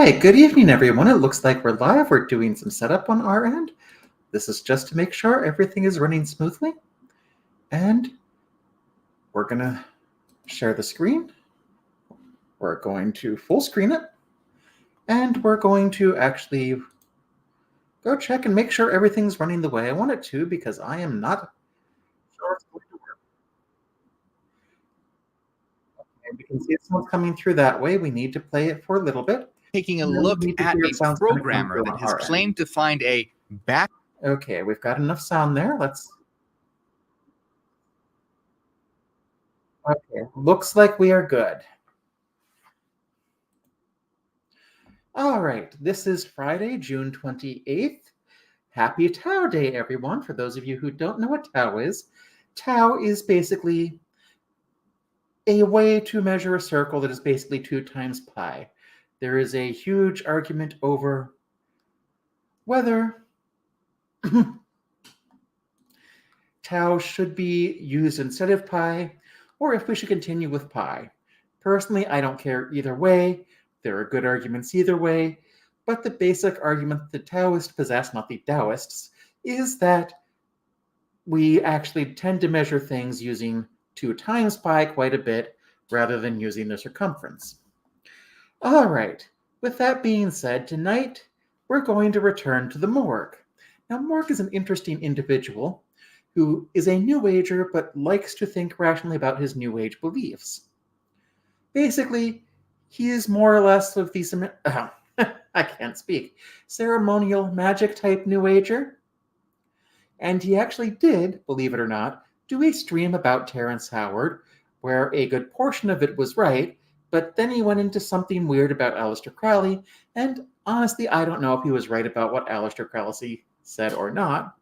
right, good evening, everyone. It looks like we're live. We're doing some setup on our end. This is just to make sure everything is running smoothly. And we're going to share the screen. We're going to full screen it. And we're going to actually go check and make sure everything's running the way I want it to, because I am not sure it's going to work. Okay, we can see it's not coming through that way. We need to play it for a little bit. Taking a look at a programmer that has claimed to find a back. Okay, we've got enough sound there. Okay, looks like we are good. All right, this is Friday, June 28th. Happy Tau Day, everyone. For those of you who don't know what tau is basically a way to measure a circle that is basically 2 times pi. There is a huge argument over whether tau should be used instead of pi, or if we should continue with pi. Personally, I don't care either way. There are good arguments either way, but the basic argument the Taoists possess, not the Taoists, is that we actually tend to measure things using 2 times pi quite a bit, rather than using the circumference. All right, with that being said, tonight we're going to return to the Morgue. Now, Morgue is an interesting individual who is a New Ager but likes to think rationally about his New Age beliefs. Basically, he is more or less of the I can't speak, ceremonial magic type New Ager. And he actually did, believe it or not, do a stream about Terrence Howard, where a good portion of it was right, but then he went into something weird about Aleister Crowley, and honestly, I don't know if he was right about what Aleister Crowley said or not.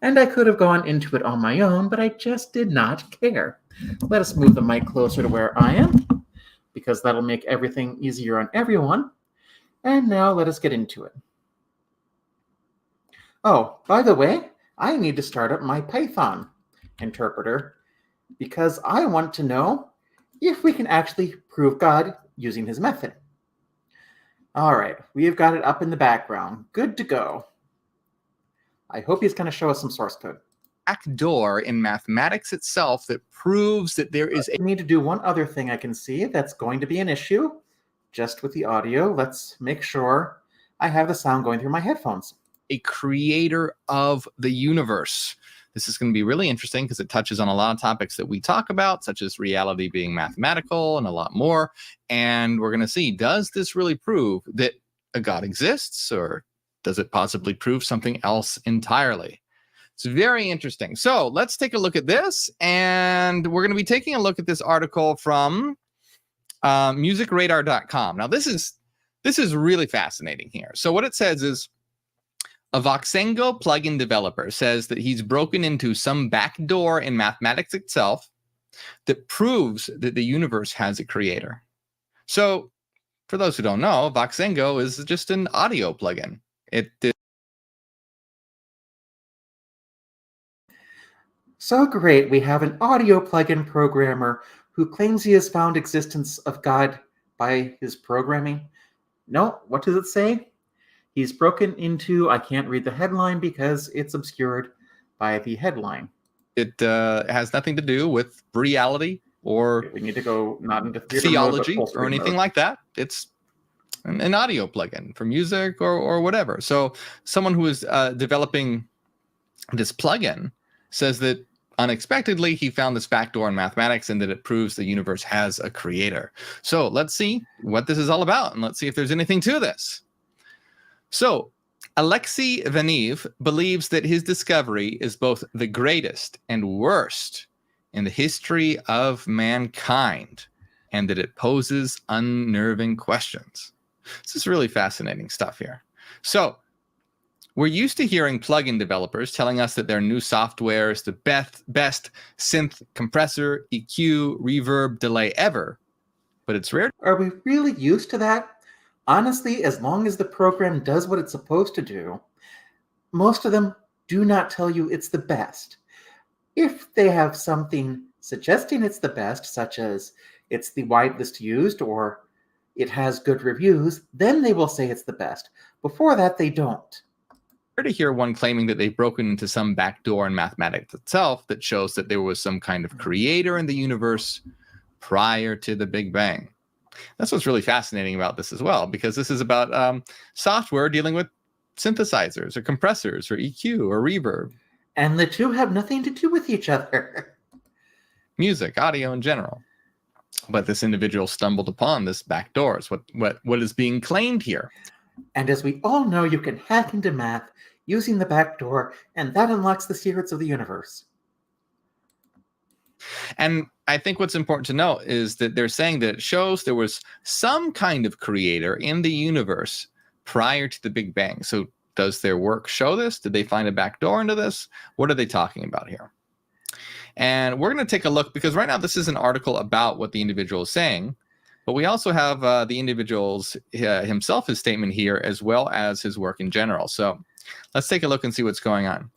And I could have gone into it on my own, but I just did not care. Let us move the mic closer to where I am, because that'll make everything easier on everyone. And now let us get into it. Oh, by the way, I need to start up my Python interpreter, because I want to know if we can actually prove God using his method. All right, we've got it up in the background. Good to go. I hope he's going to show us some source code. Backdoor in mathematics itself that proves that there is I need to do one other thing I can see that's going to be an issue, just with the audio. Let's make sure I have the sound going through my headphones. A creator of the universe. This is going to be really interesting because it touches on a lot of topics that we talk about, such as reality being mathematical and a lot more. And we're going to see, does this really prove that a God exists, or does it possibly prove something else entirely? It's very interesting. So let's take a look at this. And we're going to be taking a look at this article from musicradar.com. Now, this is really fascinating here. So what it says is, a Voxengo plugin developer says that he's broken into some backdoor in mathematics itself that proves that the universe has a creator. So, for those who don't know, Voxengo is just an audio plugin. So great, we have an audio plugin programmer who claims he has found existence of God by his programming. No, what does it say? He's broken into, I can't read the headline because it's obscured by the headline. It has nothing to do with reality or we need to go not into theology mode, or anything like that. It's an audio plugin for music or whatever. So someone who is developing this plugin says that unexpectedly he found this backdoor in mathematics and that it proves the universe has a creator. So let's see what this is all about, and let's see if there's anything to this. So, Alexei Vanev believes that his discovery is both the greatest and worst in the history of mankind, and that it poses unnerving questions. This is really fascinating stuff here. So, we're used to hearing plugin developers telling us that their new software is the best synth compressor, EQ, reverb, delay ever, but it's rare. Are we really used to that? Honestly, as long as the program does what it's supposed to do, most of them do not tell you it's the best. If they have something suggesting it's the best, such as it's the widest used, or it has good reviews, then they will say it's the best. Before that, they don't. To hear one claiming that they've broken into some back door in mathematics itself that shows that there was some kind of creator in the universe prior to the Big Bang. That's what's really fascinating about this as well, because this is about software dealing with synthesizers or compressors or EQ or reverb. And the two have nothing to do with each other. Music, audio in general. But this individual stumbled upon this back door is what is being claimed here. And as we all know, you can hack into math using the back door, and that unlocks the secrets of the universe. And I think what's important to note is that they're saying that it shows there was some kind of creator in the universe prior to the Big Bang. So does their work show this? Did they find a back door into this? What are they talking about here? And we're going to take a look, because right now this is an article about what the individual is saying, but we also have the individual's himself, his statement here, as well as his work in general. So let's take a look and see what's going on.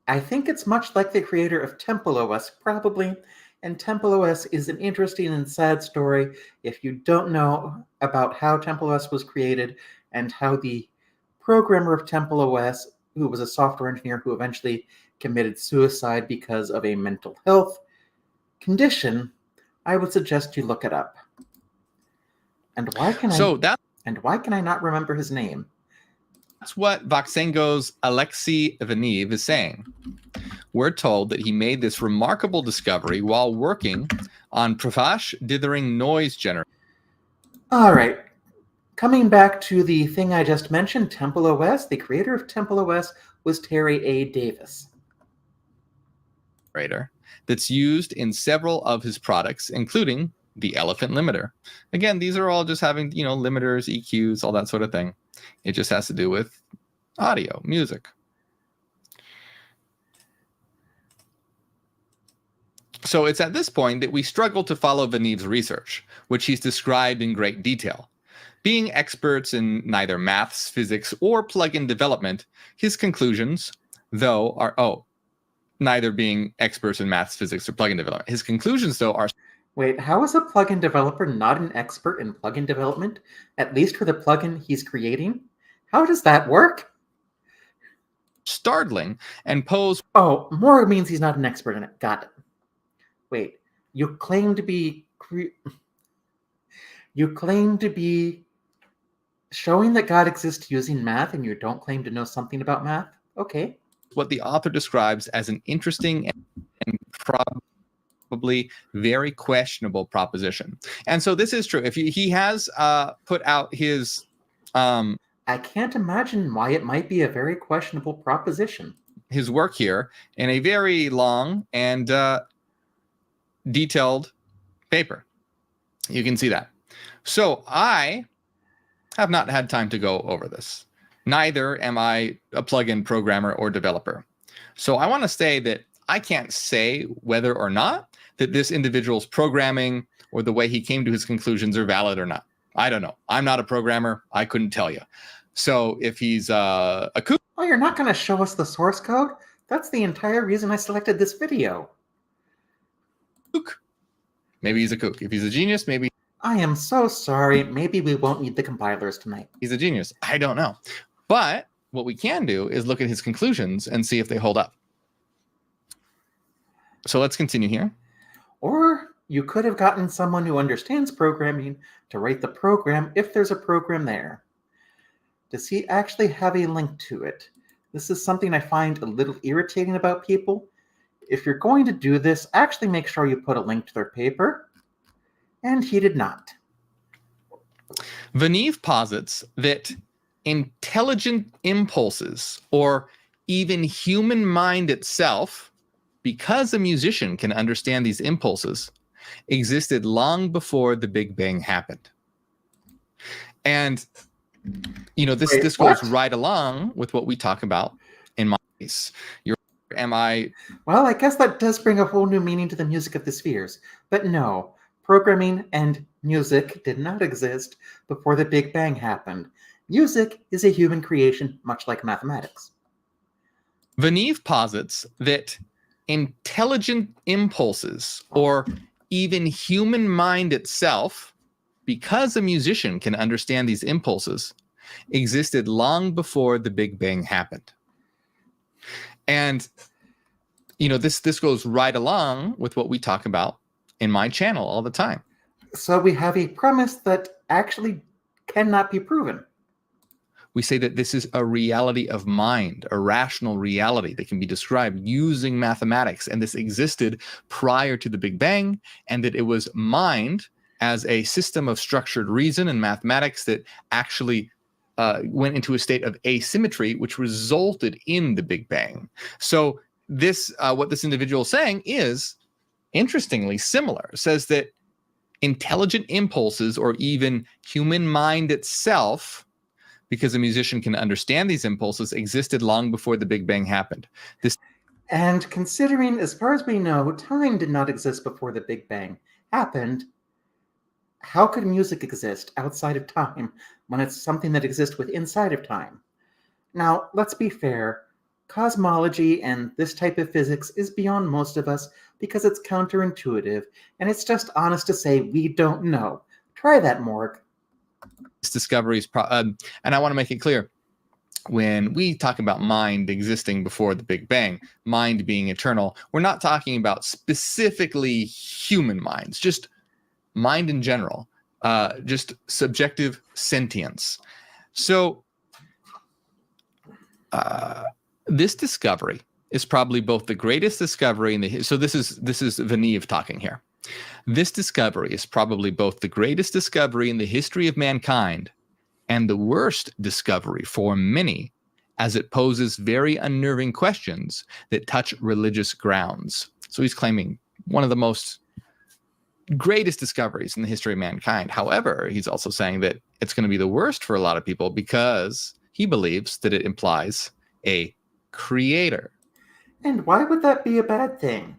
I think it's much like the creator of Temple OS, probably. And Temple OS is an interesting and sad story if you don't know about how Temple OS was created and how the programmer of Temple OS, who was a software engineer who eventually committed suicide because of a mental health condition, I would suggest you look it up. And why can I not remember his name? That's what Voxengo's Alexei Vanev is saying. We're told that he made this remarkable discovery while working on Prakash dithering noise generator. All right. Coming back to the thing I just mentioned, Temple OS, the creator of Temple OS was Terry A. Davis. That's used in several of his products, including the Elephant Limiter. Again, these are all just having, limiters, EQs, all that sort of thing. It just has to do with audio, music. So it's at this point that we struggle to follow Vanev's research, which he's described in great detail. Being experts in neither maths, physics, or plugin development, his conclusions, though, are neither being experts in maths, physics, or plugin development. His conclusions, though, are... Wait, how is a plugin developer not an expert in plugin development, at least for the plugin he's creating? How does that work? startling and pose... Oh, Morgue means he's not an expert in it. Got it. Wait, you claim to be showing that God exists using math, and you don't claim to know something about math? Okay. what the author describes as an interesting and probably very questionable proposition. And so this is true. If he has put out his... I can't imagine why it might be a very questionable proposition. His work here in a very long and detailed paper. You can see that. So I have not had time to go over this. Neither am I a plugin programmer or developer. So I want to say that I can't say whether or not that this individual's programming or the way he came to his conclusions are valid or not. I don't know. I'm not a programmer. I couldn't tell you. So if he's a kook... Oh, you're not going to show us the source code? That's the entire reason I selected this video. Maybe he's a kook. If he's a genius, maybe... I am so sorry. Maybe we won't need the compilers tonight. He's a genius. I don't know. But what we can do is look at his conclusions and see if they hold up. So let's continue here. Or you could have gotten someone who understands programming to write the program if there's a program there. Does he actually have a link to it? This is something I find a little irritating about people. If you're going to do this, actually make sure you put a link to their paper. And he did not. Vanev posits that intelligent impulses, or even human mind itself, because a musician can understand these impulses, existed long before the Big Bang happened. And, you know, this goes right along with what we talk about in my case. Well, I guess that does bring a whole new meaning to the music of the spheres. But no, programming and music did not exist before the Big Bang happened. Music is a human creation, much like mathematics. Vanev posits that intelligent impulses, or even human mind itself, because a musician can understand these impulses, existed long before the Big Bang happened. And, this goes right along with what we talk about in my channel all the time. So we have a premise that actually cannot be proven. We say that this is a reality of mind, a rational reality that can be described using mathematics. And this existed prior to the Big Bang, and that it was mind as a system of structured reason and mathematics that actually went into a state of asymmetry, which resulted in the Big Bang. So this, what this individual is saying is, interestingly similar. It says that intelligent impulses, or even human mind itself, because a musician can understand these impulses, existed long before the Big Bang happened. And considering, as far as we know, time did not exist before the Big Bang happened, how could music exist outside of time when it's something that exists inside of time? Now, let's be fair. Cosmology and this type of physics is beyond most of us because it's counterintuitive, and it's just honest to say we don't know. Try that, Morgue. Discoveries, and I want to make it clear, when we talk about mind existing before the Big Bang, mind being eternal, we're not talking about specifically human minds, just mind in general, just subjective sentience. So this discovery is probably both the greatest discovery in the so this is Vaniv talking here. This discovery is probably both the greatest discovery in the history of mankind and the worst discovery for many, as it poses very unnerving questions that touch religious grounds. So he's claiming one of the most greatest discoveries in the history of mankind. However, he's also saying that it's going to be the worst for a lot of people because he believes that it implies a creator. And why would that be a bad thing?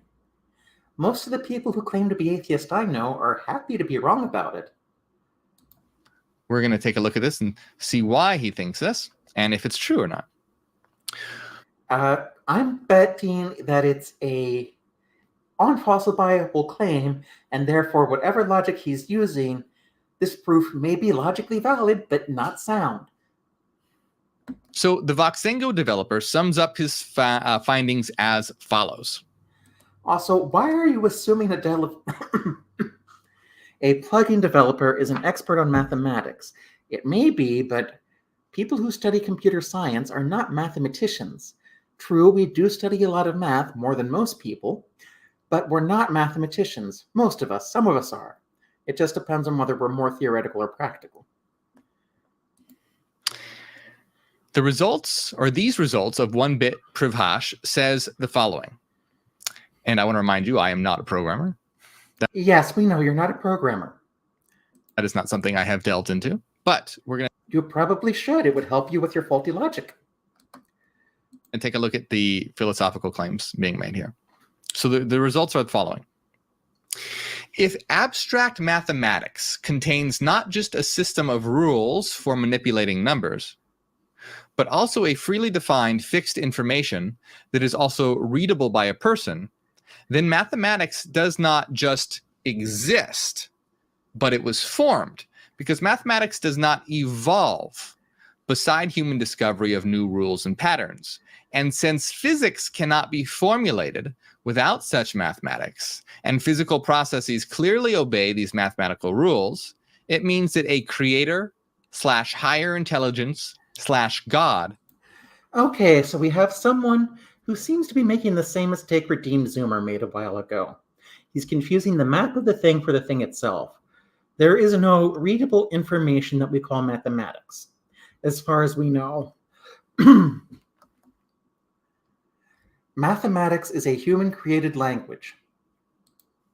Most of the people who claim to be atheist I know are happy to be wrong about it. We're going to take a look at this and see why he thinks this and if it's true or not. I'm betting that it's a unfalsifiable claim, and therefore whatever logic he's using, this proof may be logically valid but not sound. So the Voxengo developer sums up his findings as follows. Also, why are you assuming a plugin developer is an expert on mathematics? It may be, but people who study computer science are not mathematicians. True, we do study a lot of math, more than most people, but we're not mathematicians. Most of us, some of us are. It just depends on whether we're more theoretical or practical. The results, or these results of 1-bit Privhash, says the following. And I want to remind you, I am not a programmer. Yes, we know you're not a programmer. That is not something I have delved into, but we're going to... You probably should. It would help you with your faulty logic. And take a look at the philosophical claims being made here. So the results are the following. If abstract mathematics contains not just a system of rules for manipulating numbers, but also a freely defined fixed information that is also readable by a person, then mathematics does not just exist, but it was formed, because mathematics does not evolve beside human discovery of new rules and patterns. And since physics cannot be formulated without such mathematics, and physical processes clearly obey these mathematical rules, it means that a creator / higher intelligence / God. Okay, so we have someone who seems to be making the same mistake Redeemed Zoomer made a while ago. He's confusing the map of the thing for the thing itself. There is no readable information that we call mathematics. As far as we know, mathematics is a human-created language.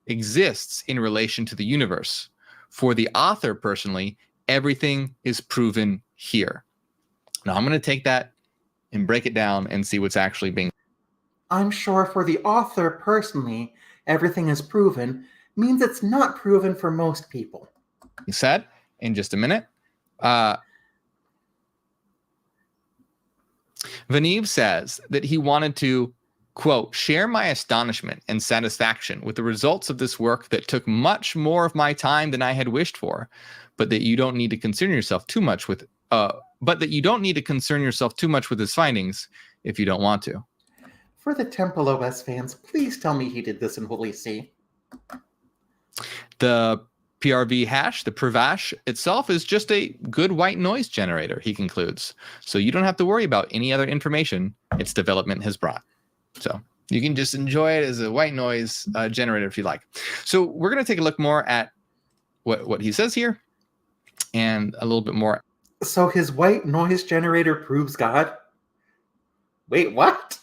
Exists in relation to the universe. For the author, personally, everything is proven here. Now, I'm going to take that and break it down and see what's actually being... I'm sure for the author, personally, everything is proven means it's not proven for most people. Said in just a minute. Vaniv says that he wanted to quote, share my astonishment and satisfaction with the results of this work that took much more of my time than I had wished for, but that you don't need to concern yourself too much with his findings if you don't want to. For the Temple OS fans, please tell me he did this in Holy See. The PRV hash, the Privash itself, is just a good white noise generator, he concludes. So you don't have to worry about any other information its development has brought. So you can just enjoy it as a white noise generator if you like. So we're going to take a look more at what he says here and a little bit more. So his white noise generator proves God? Wait, what?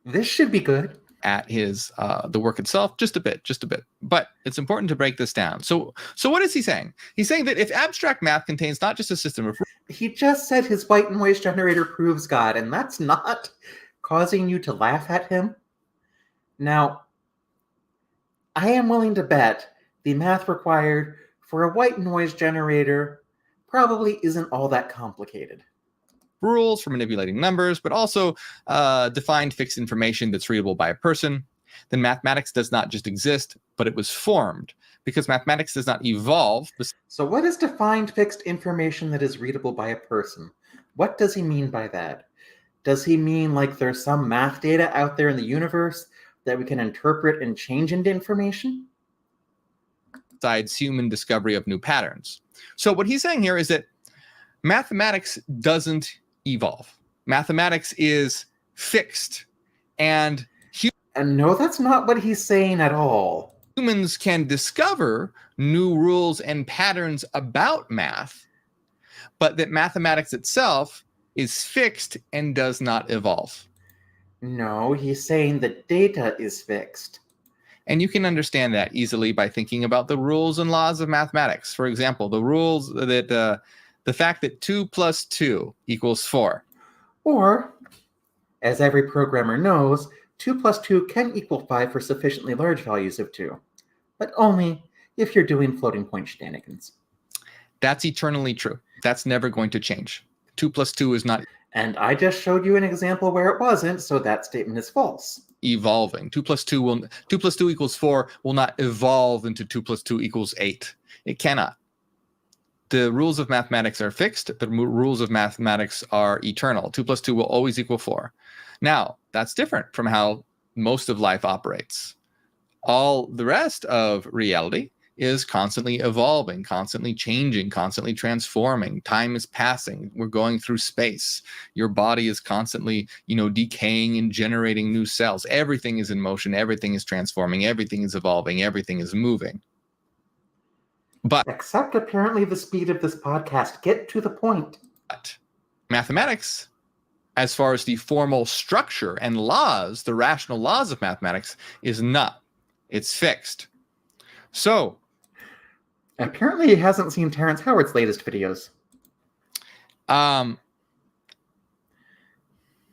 This should be good. At his the work itself, just a bit, but it's important to break this down. So what is he saying? He's saying that if abstract math contains not just a system of, he just said his white noise generator proves God, and that's not causing you to laugh at him. Now, I am willing to bet the math required for a white noise generator probably isn't all that complicated. Rules for manipulating numbers, but also defined fixed information that's readable by a person, then mathematics does not just exist, but it was formed, because mathematics does not evolve. So what is defined fixed information that is readable by a person? What does he mean by that? Does he mean like there's some math data out there in the universe that we can interpret and change into information? Besides human discovery of new patterns. So what he's saying here is that mathematics doesn't evolve. Mathematics is fixed, and no, that's not what he's saying at all. Humans can discover new rules and patterns about math, but that mathematics itself is fixed and does not evolve. No, he's saying that data is fixed. And you can understand that easily by thinking about the rules and laws of mathematics. For example, the rules that the fact that 2 + 2 = 4. Or, as every programmer knows, 2 + 2 can equal 5 for sufficiently large values of 2, but only if you're doing floating point shenanigans. That's eternally true. That's never going to change. 2 + 2 is not. And I just showed you an example where it wasn't, so that statement is false. Evolving. 2 + 2 = 4 will not evolve into 2 + 2 = 8. It cannot. The rules of mathematics are fixed. The rules of mathematics are eternal. 2 + 2 will always equal 4. Now, that's different from how most of life operates. All the rest of reality is constantly evolving, constantly changing, constantly transforming. Time is passing. We're going through space. Your body is constantly, decaying and generating new cells. Everything is in motion. Everything is transforming. Everything is evolving. Everything is moving. But except apparently the speed of this podcast. Get to the point. But mathematics, as far as the formal structure and laws, the rational laws of mathematics, is not. It's fixed. So apparently he hasn't seen Terrence Howard's latest videos.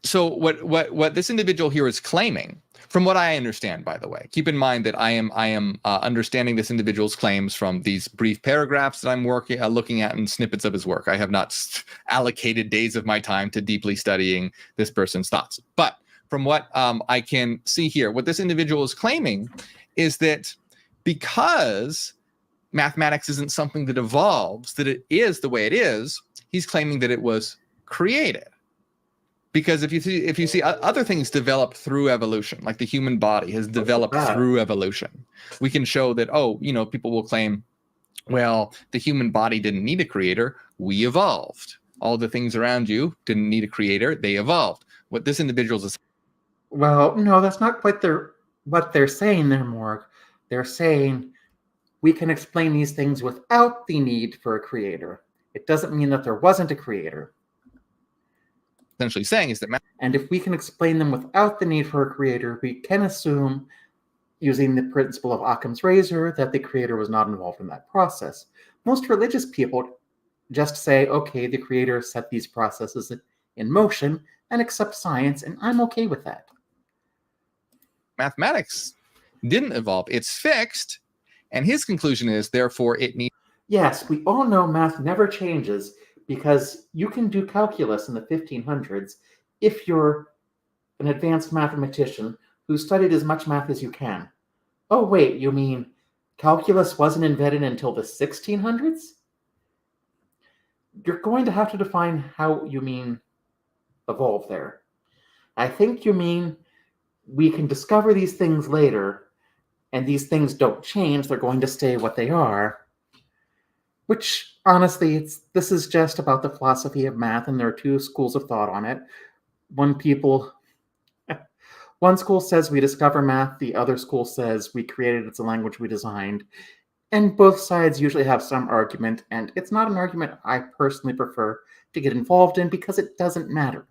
So what this individual here is claiming, from what I understand, by the way, keep in mind that I am understanding this individual's claims from these brief paragraphs that I'm looking at and snippets of his work. I have not allocated days of my time to deeply studying this person's thoughts. But from what I can see here, what this individual is claiming is that because mathematics isn't something that evolves, that it is the way it is, he's claiming that it was created. Because if you see other things develop through evolution, like the human body has developed through evolution, we can show that, people will claim, well, the human body didn't need a creator, we evolved. All the things around you didn't need a creator, they evolved. What this individual is... Well, no, that's not quite what they're saying there, Morgue. They're saying we can explain these things without the need for a creator. It doesn't mean that there wasn't a creator. Essentially saying is that and if we can explain them without the need for a creator, we can assume, using the principle of Occam's razor, that the creator was not involved in that process. Most religious people just say, okay, the creator set these processes in motion and accept science, and I'm okay with that. Mathematics didn't evolve. It's fixed, and his conclusion is, therefore, it needs... Yes, we all know math never changes, because you can do calculus in the 1500s, if you're an advanced mathematician who studied as much math as you can. Oh, wait, you mean calculus wasn't invented until the 1600s? You're going to have to define how you mean evolve there. I think you mean we can discover these things later, and these things don't change, they're going to stay what they are. Which, honestly, this is just about the philosophy of math, and there are two schools of thought on it. One school says we discover math, the other school says we created it's a language we designed. And both sides usually have some argument, and it's not an argument I personally prefer to get involved in because it doesn't matter.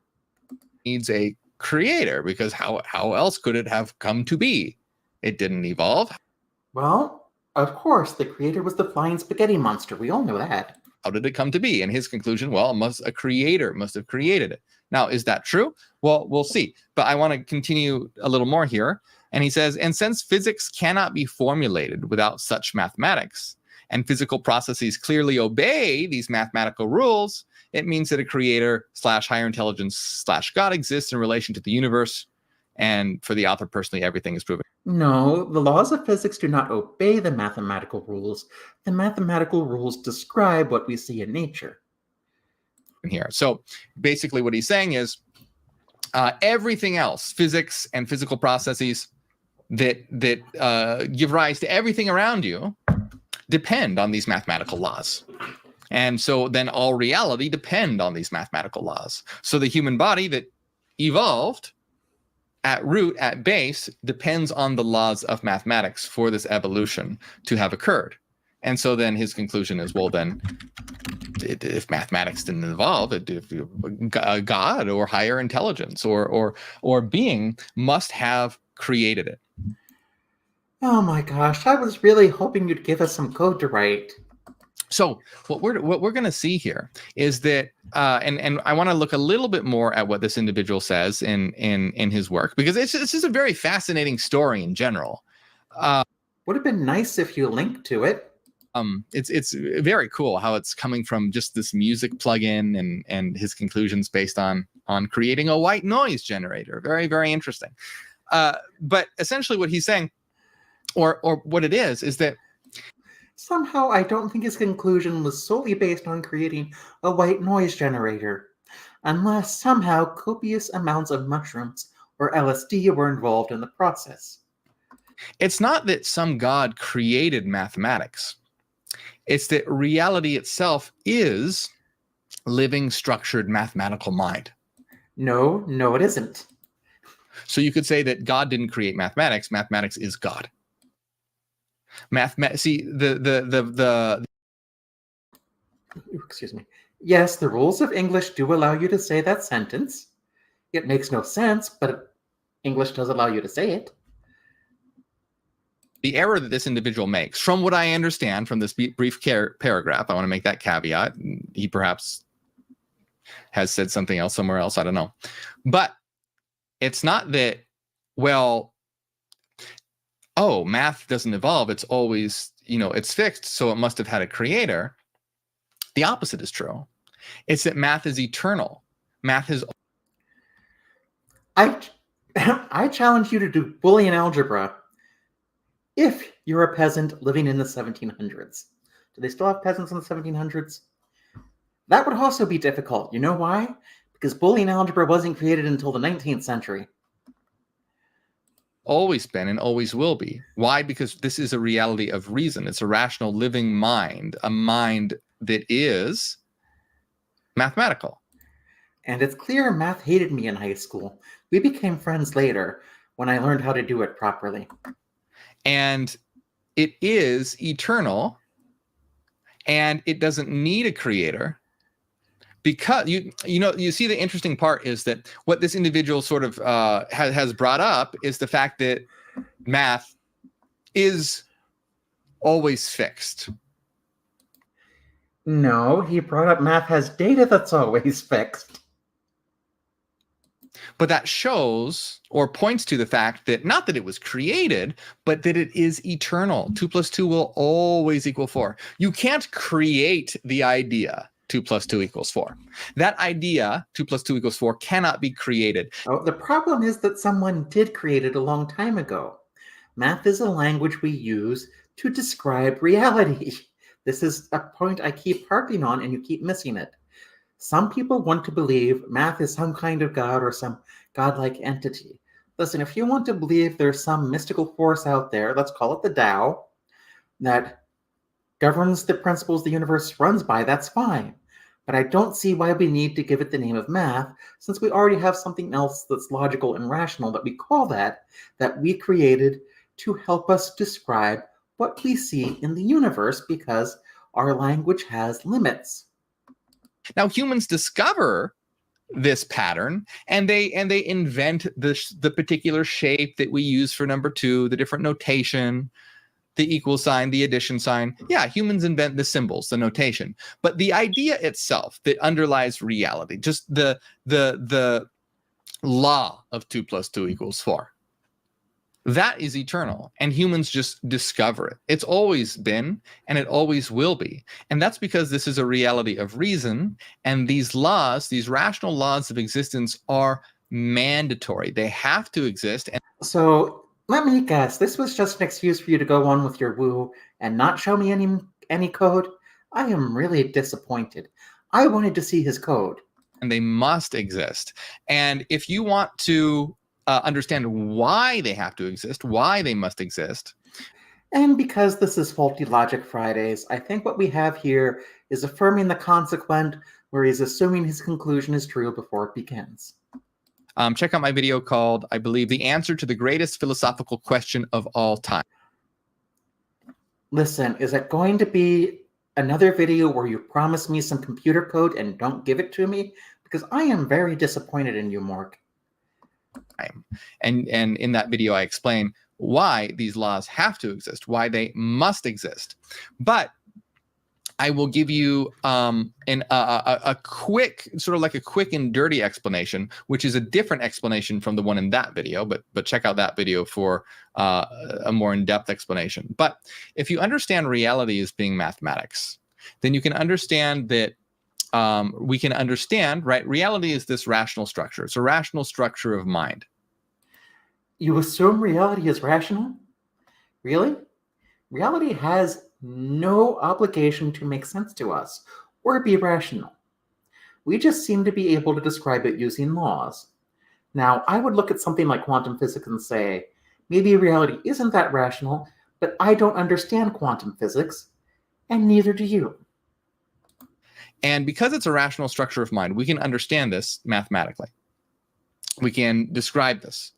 Needs a creator, because how else could it have come to be? It didn't evolve. Well, of course, the creator was the flying spaghetti monster. We all know that. How did it come to be? And his conclusion, well, a creator must have created it. Now, is that true? Well, we'll see. But I want to continue a little more here. And he says, and since physics cannot be formulated without such mathematics, and physical processes clearly obey these mathematical rules, it means that a creator / higher intelligence / God exists in relation to the universe. And for the author personally, everything is proven. No, the laws of physics do not obey the mathematical rules. The mathematical rules describe what we see in nature. Here. So basically what he's saying is everything else, physics and physical processes that give rise to everything around you depend on these mathematical laws. And so then all reality depend on these mathematical laws. So the human body that evolved at root, at base, depends on the laws of mathematics for this evolution to have occurred. And so then his conclusion is, well, then if mathematics didn't evolve, a God or higher intelligence or being must have created it. Oh my gosh, I was really hoping you'd give us some code to write. So what we're going to see here is that, and I want to look a little bit more at what this individual says in his work, because this is a very fascinating story in general. Would have been nice if you linked to it. It's very cool how it's coming from just this music plugin and his conclusions based on creating a white noise generator. Very, very interesting. But essentially what he's saying, or what it is that somehow I don't think his conclusion was solely based on creating a white noise generator, unless somehow copious amounts of mushrooms or LSD were involved in the process. It's not that some God created mathematics. It's that reality itself is living, structured, mathematical mind. No, it isn't. So you could say that God didn't create mathematics. Mathematics is God. See, excuse me. Yes, the rules of English do allow you to say that sentence. It makes no sense, but English does allow you to say it. The error that this individual makes, from what I understand from this brief paragraph, I want to make that caveat. He perhaps has said something else somewhere else. I don't know. But it's not that, well, oh, math doesn't evolve. It's always, it's fixed. So it must have had a creator. The opposite is true. It's that math is eternal. Math is. I challenge you to do Boolean algebra. If you're a peasant living in the 1700s. Do they still have peasants in the 1700s? That would also be difficult. You know why? Because Boolean algebra wasn't created until the 19th century. Always been and always will be. Why? Because this is a reality of reason. It's a rational living mind, a mind that is mathematical. And it's clear math hated me in high school. We became friends later when I learned how to do it properly. And it is eternal, and it doesn't need a creator, because you see the interesting part is that what this individual sort of has brought up is the fact that math is always fixed. No, he brought up math has data that's always fixed. But that shows or points to the fact that not that it was created, but that it is eternal. 2 + 2 will always equal 4. You can't create the idea 2 plus 2 equals 4. That idea, 2 plus 2 equals 4, cannot be created. Oh, the problem is that someone did create it a long time ago. Math is a language we use to describe reality. This is a point I keep harping on, and you keep missing it. Some people want to believe math is some kind of god or some godlike entity. Listen, if you want to believe there's some mystical force out there, let's call it the Tao, that governs the principles the universe runs by, that's fine. But I don't see why we need to give it the name of math, since we already have something else that's logical and rational that we call that we created to help us describe what we see in the universe, because our language has limits. Now, humans discover this pattern, and they invent the particular shape that we use for number 2, the different notation, the equal sign, the addition sign. Yeah, humans invent the symbols, the notation. But the idea itself that underlies reality, just the law of 2 plus 2 equals 4, that is eternal, and humans just discover it. It's always been, and it always will be. And that's because this is a reality of reason, and these laws, these rational laws of existence, are mandatory. They have to exist. And so let me guess, this was just an excuse for you to go on with your woo and not show me any code? I am really disappointed. I wanted to see his code. And they must exist. And if you want to understand why they have to exist, why they must exist. And because this is Faulty Logic Fridays, I think what we have here is affirming the consequent, where he's assuming his conclusion is true before it begins. Check out my video called, I believe, The Answer to the Greatest Philosophical Question of All Time. Listen, is it going to be another video where you promise me some computer code and don't give it to me? Because I am very disappointed in you, Morgue. And in that video, I explain why these laws have to exist, why they must exist. But I will give you a quick, sort of like a quick and dirty explanation, which is a different explanation from the one in that video. But check out that video for a more in-depth explanation. But if you understand reality as being mathematics, then you can understand that we can understand, right? Reality is this rational structure. It's a rational structure of mind. You assume reality is rational? Really? Reality has no obligation to make sense to us or be rational. We just seem to be able to describe it using laws. Now, I would look at something like quantum physics and say, maybe reality isn't that rational, but I don't understand quantum physics, and neither do you. And because it's a rational structure of mind, we can understand this mathematically. We can describe this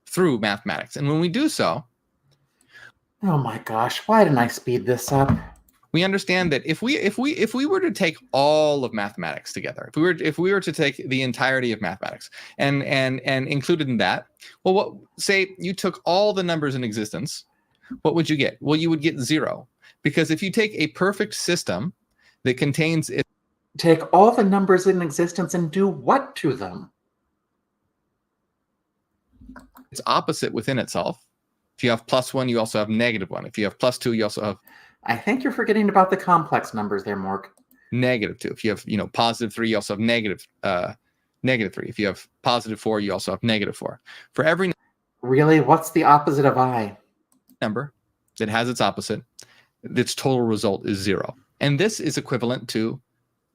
through mathematics. And when we do so, oh my gosh, why didn't I speed this up? We understand that if we were to take all of mathematics together, if we were to take the entirety of mathematics and included in that, well, what, say you took all the numbers in existence, what would you get? Well, you would get 0, because if you take a perfect system that contains it, take all the numbers in existence and do what to them? It's opposite within itself. If you have +1, you also have -1. If you have +2, you also have. I think you're forgetting about the complex numbers there, Morgue. -2. If you have, +3, you also have -3. If you have +4, you also have -4. For every really, what's the opposite of I? Number that has its opposite, its total result is 0. And this is equivalent to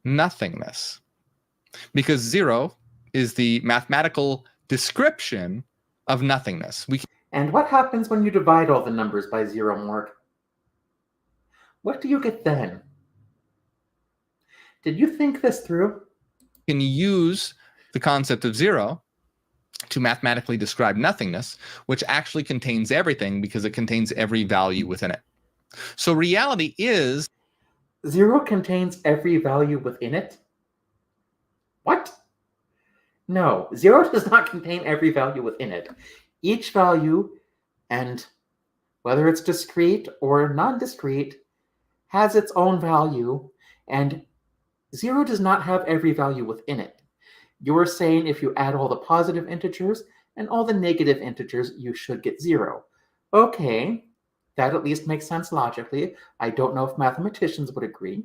nothingness, because 0 is the mathematical description of nothingness. And what happens when you divide all the numbers by 0, Morgue? What do you get then? Did you think this through? You can use the concept of 0 to mathematically describe nothingness, which actually contains everything because it contains every value within it. So reality is 0 contains every value within it? What? No, 0 does not contain every value within it. Each value, and whether it's discrete or non-discrete, has its own value, and 0 does not have every value within it. You're saying if you add all the positive integers and all the negative integers, you should get 0. Okay, that at least makes sense logically. I don't know if mathematicians would agree.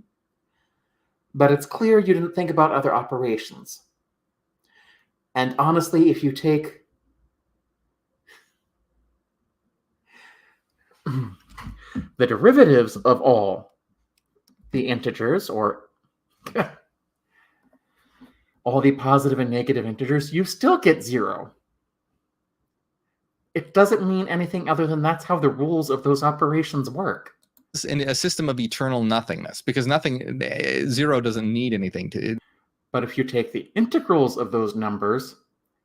But it's clear you didn't think about other operations. And honestly, if you take the derivatives of all the integers, or all the positive and negative integers, you still get 0. It doesn't mean anything other than that's how the rules of those operations work. In a system of eternal nothingness, because nothing, 0 doesn't need anything to. But if you take the integrals of those numbers,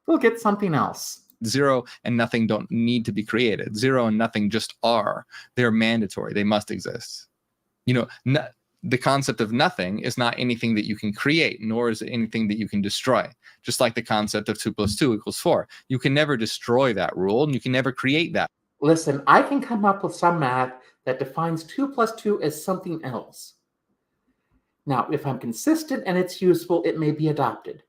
we'll get something else. 0 and nothing don't need to be created. 0 and nothing just are. They're mandatory. They must exist. The concept of nothing is not anything that you can create, nor is it anything that you can destroy. Just like the concept of 2 + 2 = 4. You can never destroy that rule, and you can never create that. Listen, I can come up with some math that defines 2 + 2 as something else. Now, if I'm consistent and it's useful, it may be adopted.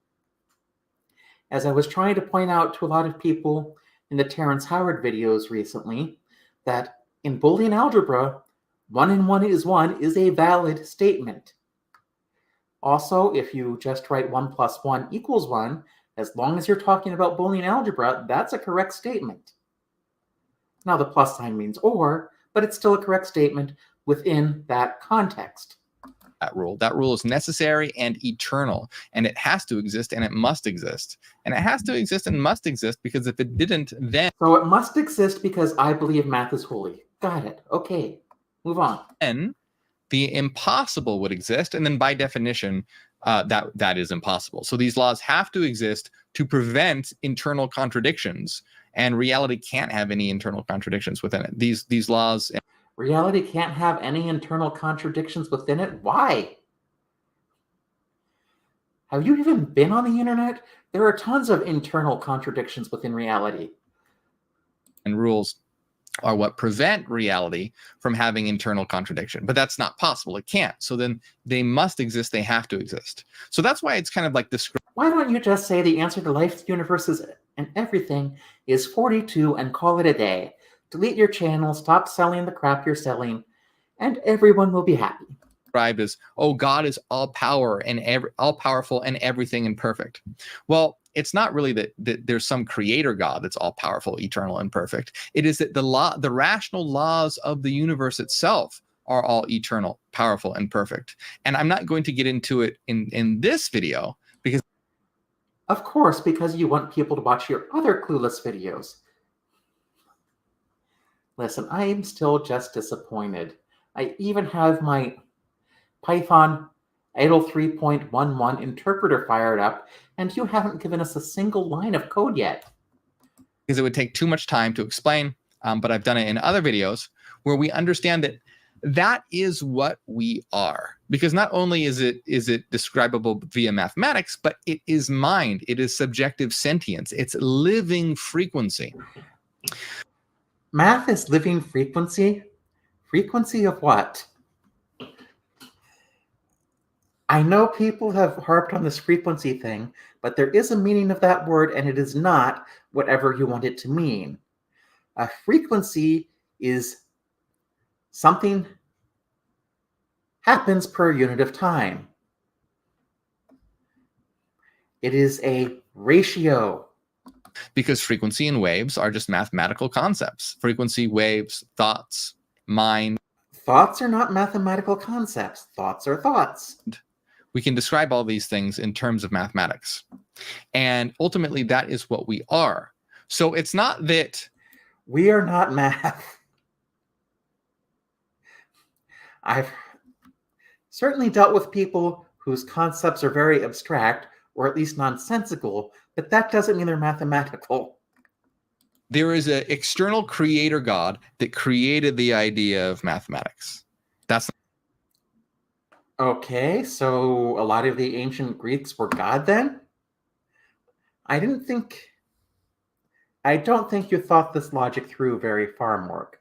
As I was trying to point out to a lot of people in the Terrence Howard videos recently, that in Boolean algebra, 1 and 1 is 1 is a valid statement. Also, if you just write 1 + 1 = 1, as long as you're talking about Boolean algebra, that's a correct statement. Now, the plus sign means or, but it's still a correct statement within that context. That rule is necessary and eternal, and it has to exist and it must exist. And it has to exist and must exist because if it didn't, then... So it must exist because I believe math is holy. Got it. Okay, move on. Then the impossible would exist, and then by definition, that is impossible. So these laws have to exist to prevent internal contradictions, and reality can't have any internal contradictions within it. These laws... Reality can't have any internal contradictions within it? Why? Have you even been on the internet? There are tons of internal contradictions within reality. And rules are what prevent reality from having internal contradiction. But that's not possible. It can't. So then they must exist. They have to exist. So that's why it's kind of like this. Why don't you just say the answer to life, universes, and everything is 42 and call it a day? Delete your channel, stop selling the crap you're selling, and everyone will be happy. Described as, oh, God is all power and all powerful and everything and perfect. Well, it's not really that there's some creator God that's all powerful, eternal, and perfect. It is that the rational laws of the universe itself are all eternal, powerful, and perfect. And I'm not going to get into it in this video because... Of course, because you want people to watch your other clueless videos. Listen, I am still just disappointed. I even have my Python idle 3.11 interpreter fired up, and you haven't given us a single line of code yet. Because it would take too much time to explain, but I've done it in other videos where we understand that that is what we are. Because not only is it describable via mathematics, but it is mind. It is subjective sentience. It's living frequency. Math is living frequency? Frequency of what? I know people have harped on this frequency thing, but there is a meaning of that word, and it is not whatever you want it to mean. A frequency is something happens per unit of time. It is a ratio. Because frequency and waves are just mathematical concepts. Frequency, waves, thoughts, mind. Thoughts are not mathematical concepts. Thoughts are thoughts. We can describe all these things in terms of mathematics. And ultimately, that is what we are. So it's not that... We are not math. I've certainly dealt with people whose concepts are very abstract, or at least nonsensical, but that doesn't mean they're mathematical. There is an external creator God that created the idea of mathematics. That's... Okay, so a lot of the ancient Greeks were God then? I don't think you thought this logic through very far, Morgue.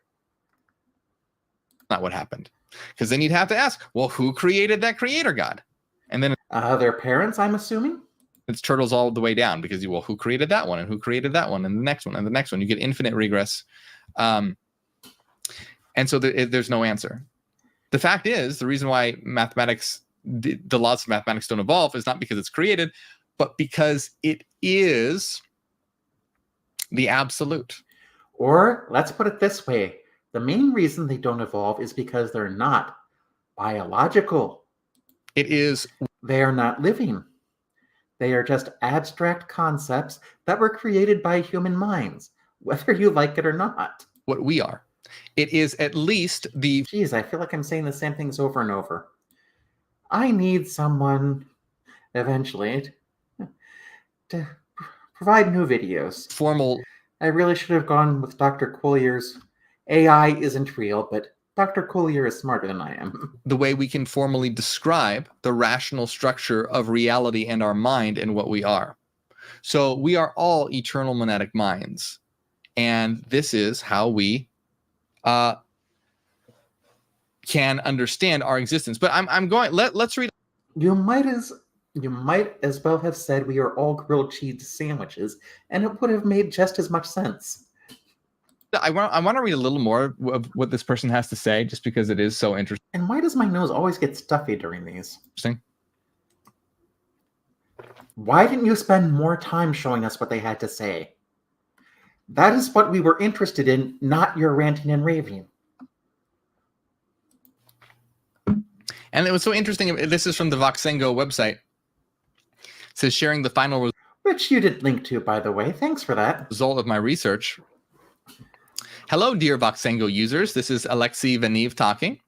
Not what happened. Because then you'd have to ask, well, who created that creator God? And then... their parents, I'm assuming? It's turtles all the way down because who created that one and who created that one and the next one and the next one. You get infinite regress. And so there's no answer. The fact is, the reason why mathematics the laws of mathematics don't evolve is not because it's created, but because it is the absolute. Or let's put it this way. The main reason they don't evolve is because they're not biological. It is. They are not living. They are just abstract concepts that were created by human minds, whether you like it or not. What we are. It is at least the... Geez, I feel like I'm saying the same things over and over. I need someone eventually to provide new videos. Formal. I really should have gone with Dr. Collier's AI isn't real, but Dr. Collier is smarter than I am. The way we can formally describe the rational structure of reality and our mind and what we are. So we are all eternal monadic minds. And this is how we can understand our existence. But I'm going, let's read. You might as well have said we are all grilled cheese sandwiches, and it would have made just as much sense. I want to read a little more of what this person has to say, just because it is so interesting. And why does my nose always get stuffy during these? Interesting. Why didn't you spend more time showing us what they had to say? That is what we were interested in, not your ranting and raving. And it was so interesting. This is from the Voxengo website. It says, sharing the final which you did link to, by the way. Thanks for that. Result of my research. Hello, dear Voxengo users. This is Alexei Vaniv talking.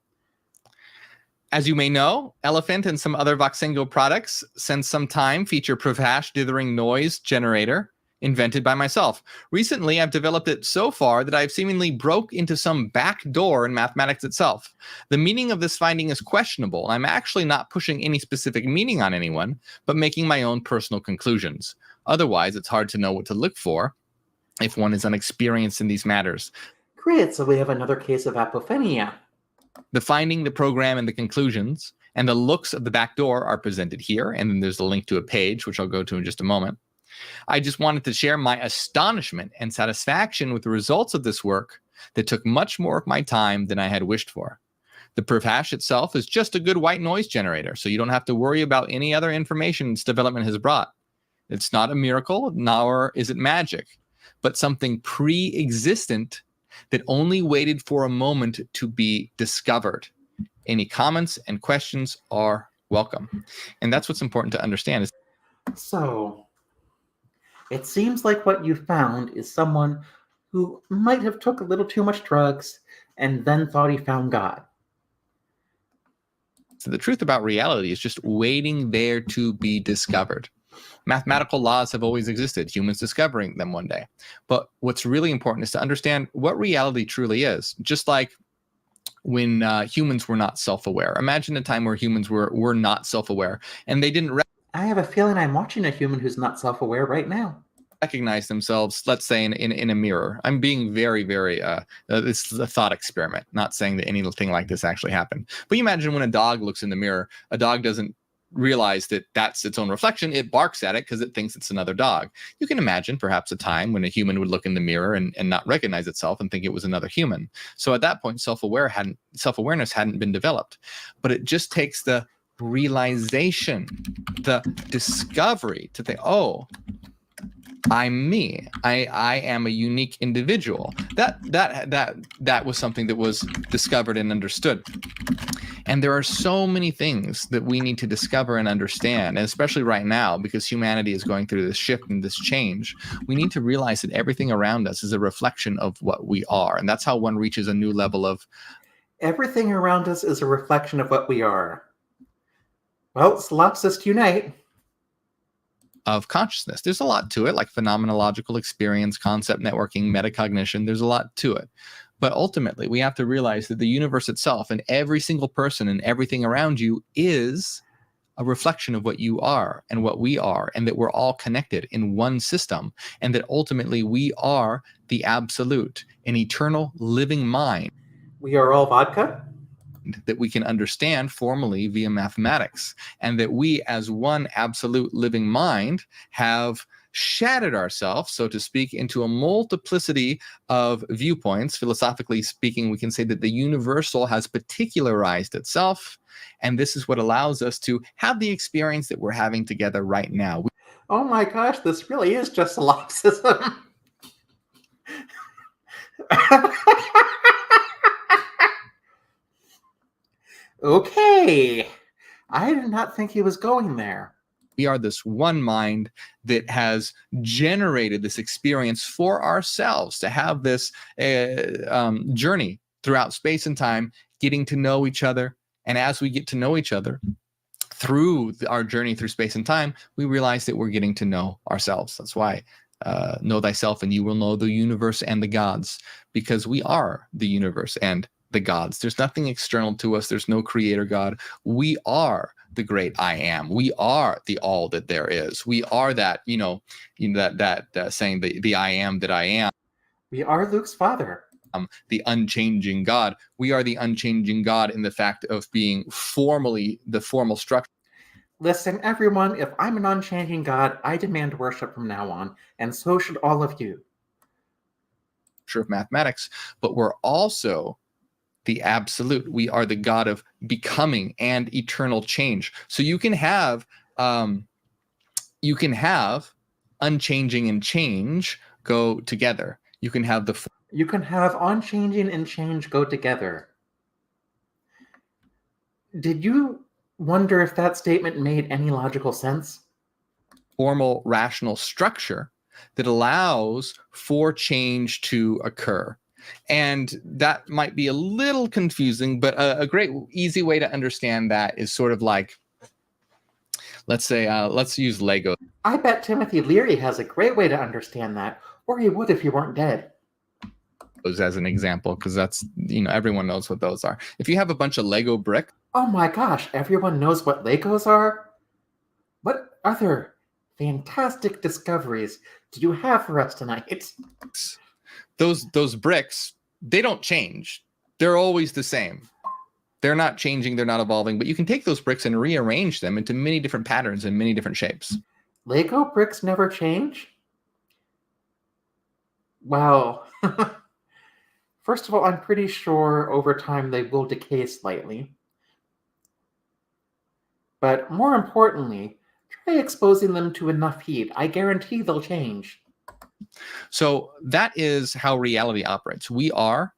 As you may know, Elephant and some other Voxengo products since some time feature Pravash dithering noise generator invented by myself. Recently, I've developed it so far that I've seemingly broke into some back door in mathematics itself. The meaning of this finding is questionable. I'm actually not pushing any specific meaning on anyone, but making my own personal conclusions. Otherwise, it's hard to know what to look for if one is unexperienced in these matters. Great, so we have another case of apophenia. The finding, the program, and the conclusions, and the looks of the back door are presented here, and then there's a link to a page, which I'll go to in just a moment. I just wanted to share my astonishment and satisfaction with the results of this work that took much more of my time than I had wished for. The Pravash itself is just a good white noise generator, so you don't have to worry about any other information its development has brought. It's not a miracle, nor is it magic, but something pre-existent that only waited for a moment to be discovered. Any comments and questions are welcome. And that's what's important to understand. So, it seems like what you found is someone who might have took a little too much drugs and then thought he found God. So the truth about reality is just waiting there to be discovered. Mathematical laws have always existed, humans discovering them one day. But what's really important is to understand what reality truly is. Just like when humans were not self-aware. Imagine a time where humans were not self-aware and they didn't I have a feeling I'm watching a human who's not self-aware right now. Recognize themselves, let's say, in a mirror. I'm being very, very, this is a thought experiment, not saying that anything like this actually happened. But you imagine when a dog looks in the mirror, a dog doesn't realize that that's its own reflection. It barks at it because it thinks it's another dog. You can imagine perhaps a time when a human would look in the mirror and not recognize itself and think it was another human. So at that point, self-awareness hadn't been developed. But it just takes the realization, the discovery to think, oh, I'm me. I am a unique individual. That was something that was discovered and understood. And there are so many things that we need to discover and understand, and especially right now, because humanity is going through this shift and this change, we need to realize that everything around us is a reflection of what we are. And that's how one reaches a new level of... Everything around us is a reflection of what we are. Well, solipsist unite. Of consciousness. There's a lot to it, like phenomenological experience, concept networking, metacognition. There's a lot to it. But ultimately, we have to realize that the universe itself and every single person and everything around you is a reflection of what you are and what we are, and that we're all connected in one system, and that ultimately we are the absolute, an eternal living mind. We are all vodka? That we can understand formally via mathematics, and that we as one absolute living mind have shattered ourselves, so to speak, into a multiplicity of viewpoints. Philosophically speaking, we can say that the universal has particularized itself, and this is what allows us to have the experience that we're having together right now. Oh my gosh, this really is just solipsism. Okay. I did not think he was going there. We are this one mind that has generated this experience for ourselves to have this journey throughout space and time, getting to know each other. And as we get to know each other through our journey through space and time, we realize that we're getting to know ourselves. That's why know thyself and you will know the universe and the gods, because we are the universe and the gods. There's nothing external to us. There's no creator God. We are the great I am. We are the all that there is. We are that, that saying, the I am that I am. We are Luke's father. The unchanging God. We are the unchanging God in the fact of being formally the formal structure. Listen, everyone, if I'm an unchanging God, I demand worship from now on, and so should all of you. Of mathematics, but we're also the absolute. We are the God of becoming and eternal change. So you can have unchanging and change go together. You can have unchanging and change go together. Did you wonder if that statement made any logical sense? Formal rational structure that allows for change to occur. And that might be a little confusing, but a great easy way to understand that is sort of like, let's say, let's use Lego. I bet Timothy Leary has a great way to understand that, or he would if he weren't dead. As an example, because that's, everyone knows what those are. If you have a bunch of Lego bricks. Oh my gosh, everyone knows what Legos are? What other fantastic discoveries do you have for us tonight? Those bricks, they don't change. They're always the same. They're not changing, they're not evolving, but you can take those bricks and rearrange them into many different patterns and many different shapes. Lego bricks never change? Well, first of all, I'm pretty sure over time they will decay slightly. But more importantly, try exposing them to enough heat. I guarantee they'll change. So that is how reality operates. We are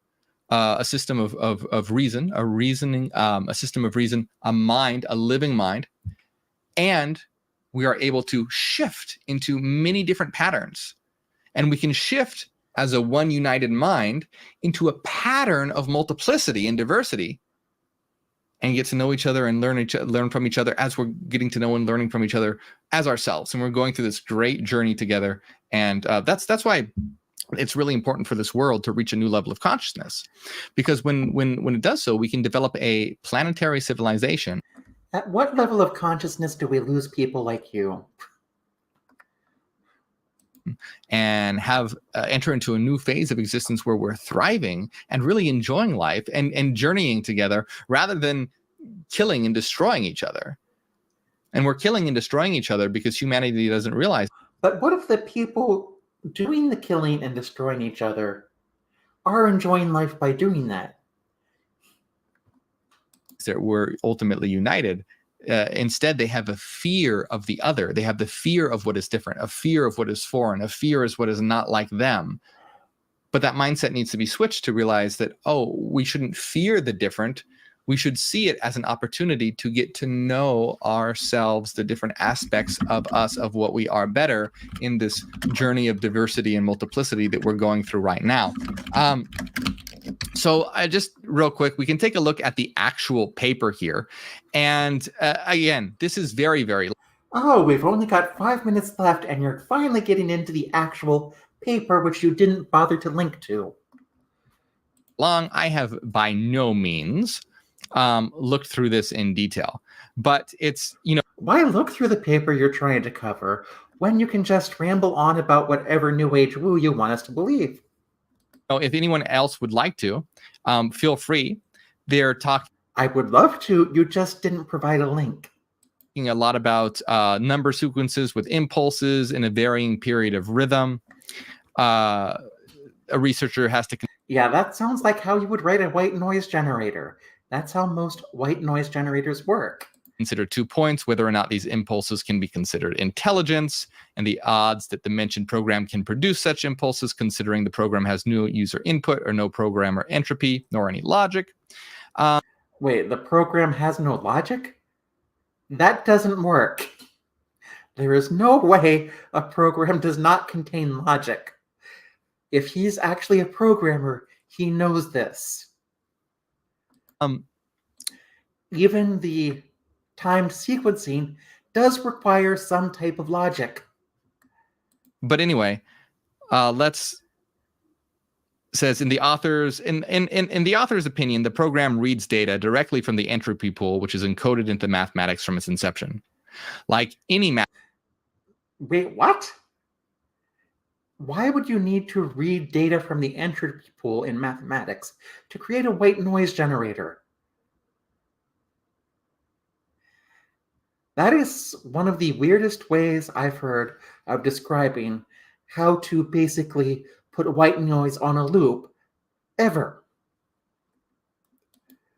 a system of reason, a system of reason, a mind, a living mind, and we are able to shift into many different patterns. And we can shift as a one united mind into a pattern of multiplicity and diversity, and get to know each other and learn from each other as we're getting to know and learning from each other as ourselves. And we're going through this great journey together. And that's why it's really important for this world to reach a new level of consciousness, because when it does so, we can develop a planetary civilization. At what level of consciousness do we lose people like you? And have enter into a new phase of existence where we're thriving and really enjoying life and journeying together rather than killing and destroying each other. And we're killing and destroying each other because humanity doesn't realize. But what if the people doing the killing and destroying each other are enjoying life by doing that? That we're ultimately united. Instead, they have a fear of the other. They have the fear of what is different, a fear of what is foreign, a fear is what is not like them. But that mindset needs to be switched to realize that, we shouldn't fear the different. We should see it as an opportunity to get to know ourselves, the different aspects of us, of what we are better in this journey of diversity and multiplicity that we're going through right now. So I just real quick, we can take a look at the actual paper here. And again, this is very, very. Oh, we've only got 5 minutes left and you're finally getting into the actual paper, which you didn't bother to link to. Long. I have by no means looked through this in detail, but it's, Why look through the paper you're trying to cover when you can just ramble on about whatever New Age woo you want us to believe? If anyone else would like to, feel free. They're talking. I would love to. You just didn't provide a link. a lot about number sequences with impulses in a varying period of rhythm. A researcher has to Yeah, that sounds like how you would write a white noise generator. That's how most white noise generators work. consider 2 points: whether or not these impulses can be considered intelligence, and the odds that the mentioned program can produce such impulses, considering the program has no user input or no programmer entropy, nor any logic. Wait, the program has no logic? That doesn't work. There is no way a program does not contain logic. If he's actually a programmer, he knows this. Even the timed sequencing does require some type of logic. But anyway, says in the author's opinion, the program reads data directly from the entropy pool, which is encoded into mathematics from its inception. Like any math. Wait, what? Why would you need to read data from the entropy pool in mathematics to create a white noise generator? That is one of the weirdest ways I've heard of describing how to basically put white noise on a loop ever.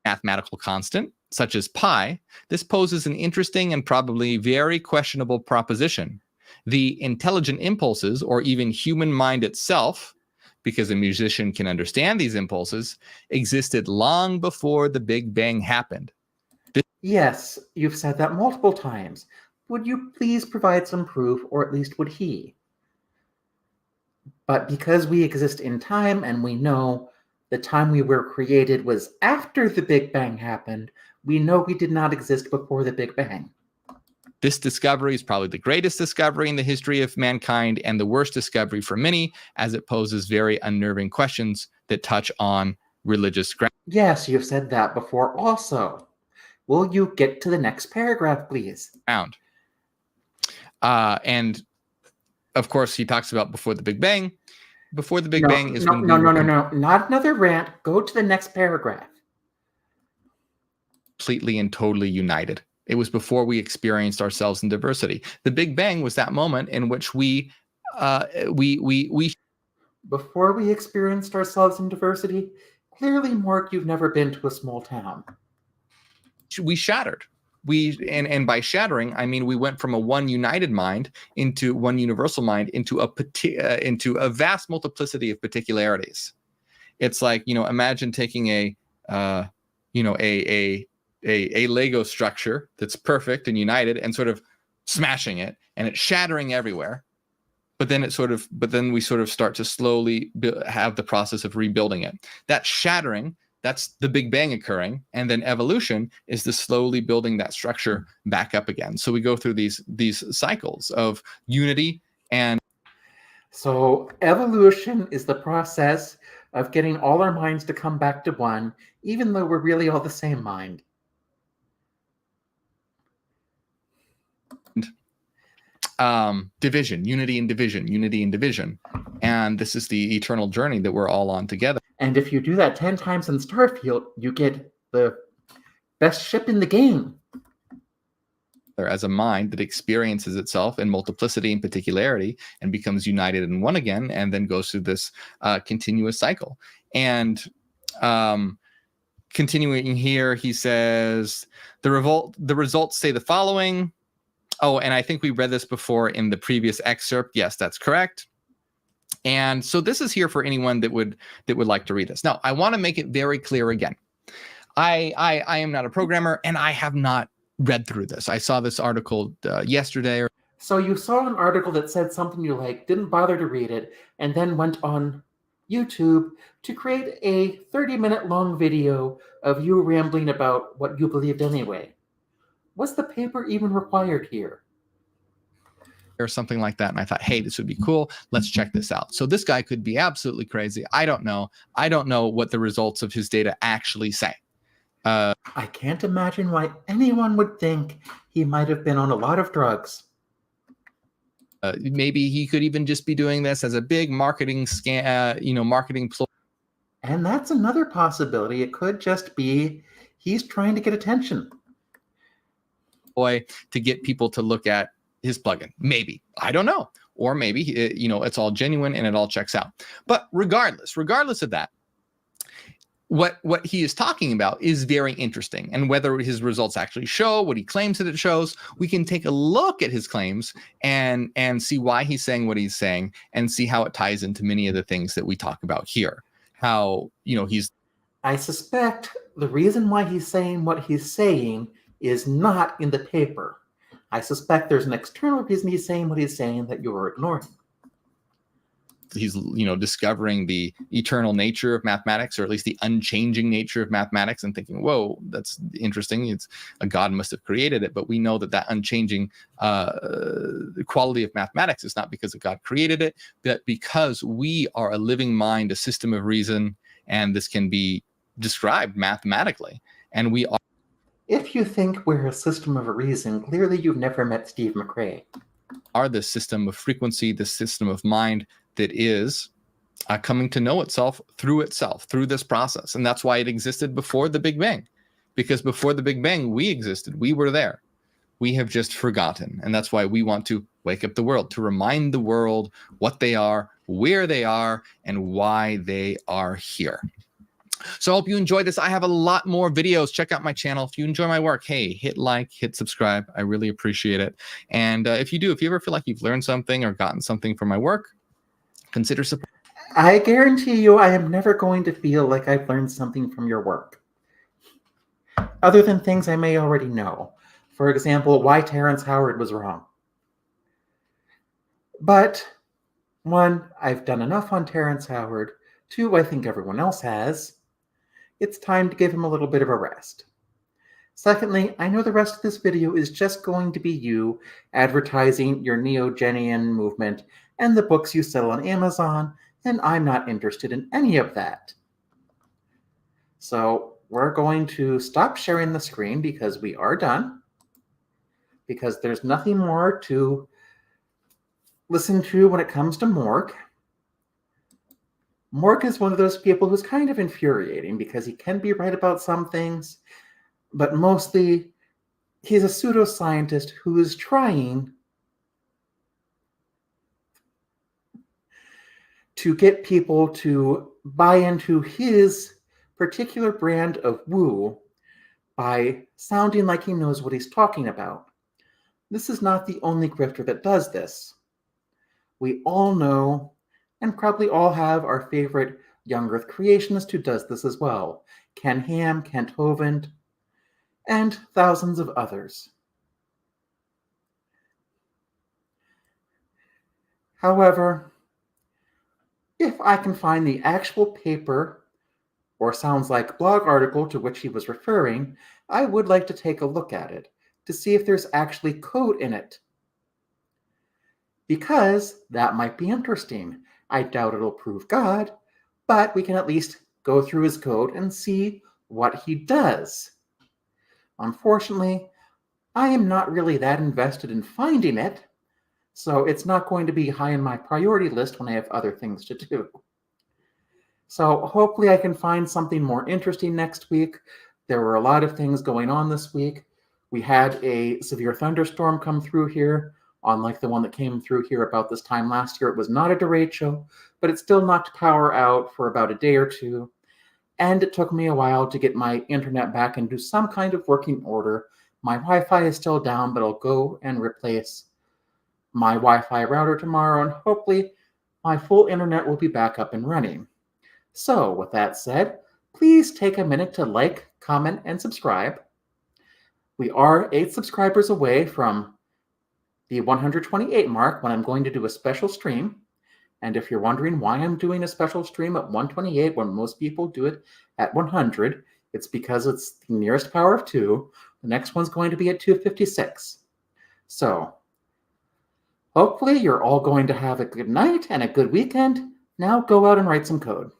Mathematical constant, such as pi, this poses an interesting and probably very questionable proposition. The intelligent impulses, or even human mind itself, because a musician can understand these impulses, existed long before the Big Bang happened. Yes, you've said that multiple times. Would you please provide some proof, or at least would he? But because we exist in time and we know the time we were created was after the Big Bang happened, we know we did not exist before the Big Bang. This discovery is probably the greatest discovery in the history of mankind and the worst discovery for many, as it poses very unnerving questions that touch on religious ground. Yes, you've said that before also. Will you get to the next paragraph, please? And of course, he talks about before the Big Bang. Before the Big Bang is when no, not another rant. Go to the next paragraph. Completely and totally united. It was before we experienced ourselves in diversity. The Big Bang was that moment in which we before we experienced ourselves in diversity. Clearly, Morgue, you've never been to a small town. We shattered. And by shattering, I mean we went from a one united mind into one universal mind into a vast multiplicity of particularities. It's like, imagine taking a Lego structure that's perfect and united and sort of smashing it, and it's shattering everywhere. But then we sort of start to slowly have the process of rebuilding it. That shattering, that's the Big Bang occurring, and then evolution is the slowly building that structure back up again. So we go through these cycles of unity and. So evolution is the process of getting all our minds to come back to one, even though we're really all the same mind. Division, unity and division. And this is the eternal journey that we're all on together. And if you do that 10 times in Starfield, you get the best ship in the game. As a mind that experiences itself in multiplicity and particularity and becomes united in one again, and then goes through this continuous cycle. And continuing here, he says, the results say the following. Oh, and I think we read this before in the previous excerpt. Yes, that's correct. And so this is here for anyone that would like to read this. Now, I want to make it very clear again. I am not a programmer, and I have not read through this. I saw this article yesterday. So you saw an article that said something you liked, didn't bother to read it, and then went on YouTube to create a 30-minute long video of you rambling about what you believed anyway. Was the paper even required here? Or something like that. And I thought, hey, this would be cool. Let's check this out. So this guy could be absolutely crazy. I don't know. I don't know what the results of his data actually say. I can't imagine why anyone would think he might have been on a lot of drugs. Maybe he could even just be doing this as a big marketing scam, marketing ploy. And that's another possibility. It could just be he's trying to get attention. ploy to get people to look at his plugin. Maybe, I don't know, or maybe it's all genuine and it all checks out. But regardless of that, what he is talking about is very interesting, and whether his results actually show what he claims that it shows, we can take a look at his claims and see why he's saying what he's saying, and see how it ties into many of the things that we talk about here. How I suspect the reason why he's saying what he's saying is not in the paper. I suspect there's an external reason he's saying what he's saying that you're ignoring. He's discovering the eternal nature of mathematics, or at least the unchanging nature of mathematics, and thinking, whoa, that's interesting. It's a God must have created it. But we know that unchanging quality of mathematics is not because a God created it, but because we are a living mind, a system of reason, and this can be described mathematically. And we are. If you think we're a system of reason, clearly you've never met Steve McRae. Are the system of frequency, the system of mind that is coming to know itself through this process. And that's why it existed before the Big Bang, because before the Big Bang, we existed. We were there. We have just forgotten. And that's why we want to wake up the world, to remind the world what they are, where they are, and why they are here. So I hope you enjoyed this. I have a lot more videos. Check out my channel. If you enjoy my work, hey, hit like, hit subscribe. I really appreciate it. And if you ever feel like you've learned something or gotten something from my work, consider support. I guarantee you I am never going to feel like I've learned something from your work, other than things I may already know. For example, why Terrence Howard was wrong. But, 1, I've done enough on Terrence Howard. 2, I think everyone else has. It's time to give him a little bit of a rest. Secondly, I know the rest of this video is just going to be you advertising your Neo-Genian movement and the books you sell on Amazon, and I'm not interested in any of that. So we're going to stop sharing the screen because we are done, because there's nothing more to listen to when it comes to Morgue. Morgue is one of those people who's kind of infuriating because he can be right about some things, but mostly he's a pseudoscientist who is trying to get people to buy into his particular brand of woo by sounding like he knows what he's talking about. This is not the only grifter that does this. We all know, and probably all have, our favorite young Earth creationist who does this as well. Ken Ham, Kent Hovind, and thousands of others. However, if I can find the actual paper or sounds like blog article to which he was referring, I would like to take a look at it to see if there's actually code in it. Because that might be interesting. I doubt it'll prove God, but we can at least go through his code and see what he does. Unfortunately, I am not really that invested in finding it, so it's not going to be high on my priority list when I have other things to do. So hopefully I can find something more interesting next week. There were a lot of things going on this week. We had a severe thunderstorm come through here, unlike the one that came through here about this time last year. It was not a derecho, but it still knocked power out for about a day or two. And it took me a while to get my internet back into some kind of working order. My Wi-Fi is still down, but I'll go and replace my Wi-Fi router tomorrow, and hopefully my full internet will be back up and running. So with that said, please take a minute to like, comment, and subscribe. We are 8 subscribers away from the 128 mark when I'm going to do a special stream. And if you're wondering why I'm doing a special stream at 128 when most people do it at 100, it's because it's the nearest power of 2. The next one's going to be at 256. So hopefully you're all going to have a good night and a good weekend. Now go out and write some code.